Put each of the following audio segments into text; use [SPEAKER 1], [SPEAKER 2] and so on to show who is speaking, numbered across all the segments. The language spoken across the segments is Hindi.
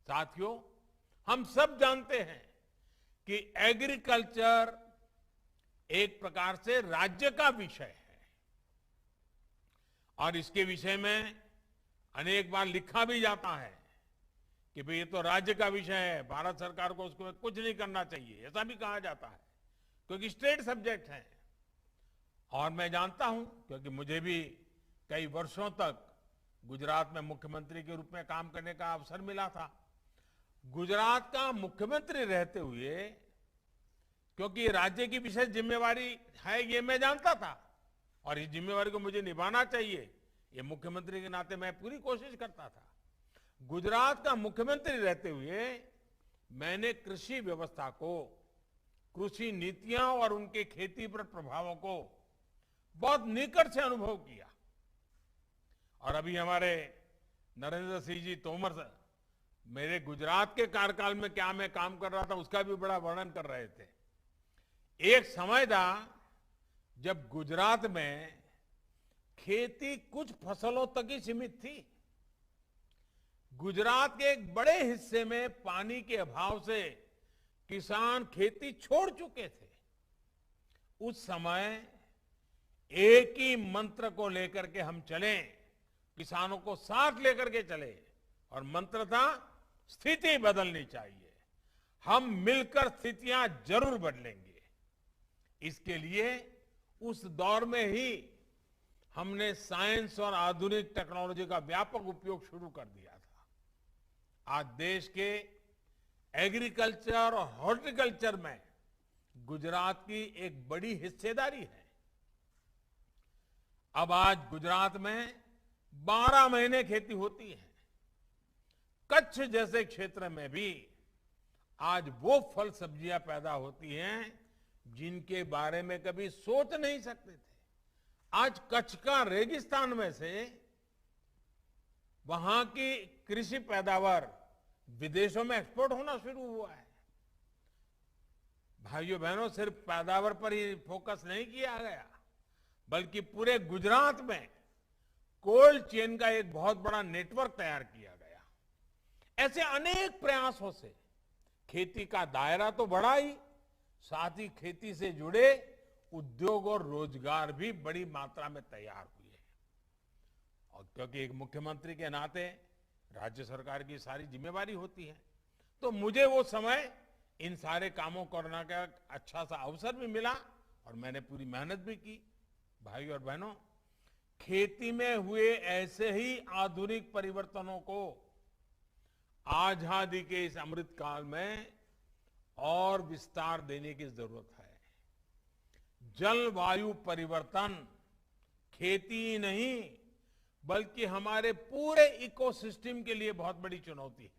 [SPEAKER 1] साथियों, हम सब जानते हैं कि एग्रीकल्चर एक प्रकार से राज्य का विषय है और इसके विषय में अनेक बार लिखा भी जाता है कि भाई ये तो राज्य का विषय है, भारत सरकार को उसको कुछ नहीं करना चाहिए, ऐसा भी कहा जाता है क्योंकि स्टेट सब्जेक्ट है। और मैं जानता हूं क्योंकि मुझे भी कई वर्षों तक गुजरात में मुख्यमंत्री के रूप में काम करने का अवसर मिला था। गुजरात का मुख्यमंत्री रहते हुए, क्योंकि राज्य की विशेष जिम्मेवारी है ये मैं जानता था और इस जिम्मेवारी को मुझे निभाना चाहिए, ये मुख्यमंत्री के नाते मैं पूरी कोशिश करता था। गुजरात का मुख्यमंत्री रहते हुए मैंने कृषि व्यवस्था को, कृषि नीतियां और उनके खेती पर प्रभावों को बहुत निकट से अनुभव किया। और अभी हमारे नरेंद्र सिंह जी तोमर मेरे गुजरात के कार्यकाल में क्या मैं काम कर रहा था उसका भी बड़ा वर्णन कर रहे थे। एक समय था जब गुजरात में खेती कुछ फसलों तक ही सीमित थी। गुजरात के एक बड़े हिस्से में पानी के अभाव से किसान खेती छोड़ चुके थे। उस समय एक ही मंत्र को लेकर के हम चले, किसानों को साथ लेकर के चले और मंत्र था स्थिति बदलनी चाहिए, हम मिलकर स्थितियां जरूर बदलेंगे। इसके लिए उस दौर में ही हमने साइंस और आधुनिक टेक्नोलॉजी का व्यापक उपयोग शुरू कर दिया था। आज देश के एग्रीकल्चर और हॉर्टिकल्चर में गुजरात की एक बड़ी हिस्सेदारी है। अब आज गुजरात में 12 महीने खेती होती है। कच्छ जैसे क्षेत्र में भी आज वो फल सब्जियां पैदा होती हैं जिनके बारे में कभी सोच नहीं सकते थे। आज कच्छ का रेगिस्तान में से वहां की कृषि पैदावार विदेशों में एक्सपोर्ट होना शुरू हुआ है। भाइयों बहनों, सिर्फ पैदावार पर ही फोकस नहीं किया गया, बल्कि पूरे गुजरात में कोल्ड चेन का एक बहुत बड़ा नेटवर्क तैयार किया गया। ऐसे अनेक प्रयासों से खेती का दायरा तो बढ़ा ही, साथ ही खेती से जुड़े उद्योग और रोजगार भी बड़ी मात्रा में तैयार हुए हैं। और क्योंकि एक मुख्यमंत्री के नाते राज्य सरकार की सारी जिम्मेवारी होती है, तो मुझे वो समय इन सारे कामों करने का अच्छा सा अवसर भी मिला और मैंने पूरी मेहनत भी की। भाइयों और बहनों, खेती में हुए ऐसे ही आधुनिक परिवर्तनों को आजादी के इस अमृत काल में और विस्तार देने की जरूरत है। जलवायु परिवर्तन खेती ही नहीं बल्कि हमारे पूरे इकोसिस्टम के लिए बहुत बड़ी चुनौती है।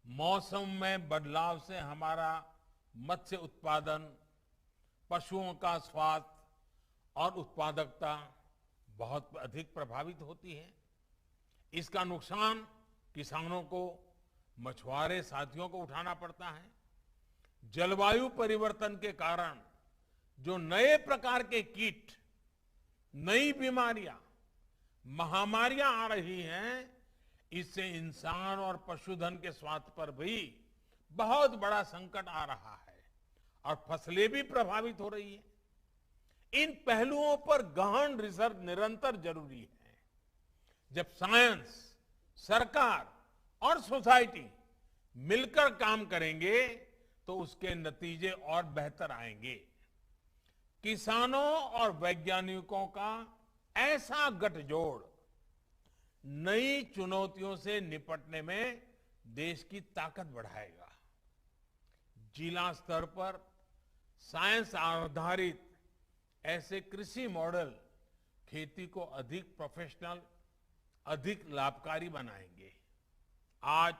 [SPEAKER 1] मौसम में बदलाव से हमारा मत्स्य उत्पादन, पशुओं का स्वास्थ्य और उत्पादकता बहुत अधिक प्रभावित होती है। इसका नुकसान किसानों को, मछुआरे साथियों को उठाना पड़ता है। जलवायु परिवर्तन के कारण जो नए प्रकार के कीट, नई बीमारियां, महामारियां आ रही हैं, इससे इंसान और पशुधन के स्वास्थ्य पर भी बहुत बड़ा संकट आ रहा है और फसलें भी प्रभावित हो रही है। इन पहलुओं पर गहन रिसर्च निरंतर जरूरी है। जब साइंस, सरकार और सोसाइटी मिलकर काम करेंगे तो उसके नतीजे और बेहतर आएंगे। किसानों और वैज्ञानिकों का ऐसा गठजोड़ नई चुनौतियों से निपटने में देश की ताकत बढ़ाएगा। जिला स्तर पर साइंस आधारित ऐसे कृषि मॉडल खेती को अधिक प्रोफेशनल, अधिक लाभकारी बनाएंगे। आज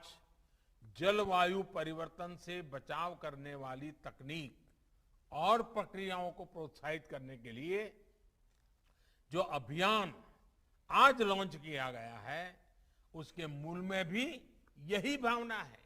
[SPEAKER 1] जलवायु परिवर्तन से बचाव करने वाली तकनीक और प्रक्रियाओं को प्रोत्साहित करने के लिए जो अभियान आज लॉन्च किया गया है, उसके मूल में भी यही भावना है।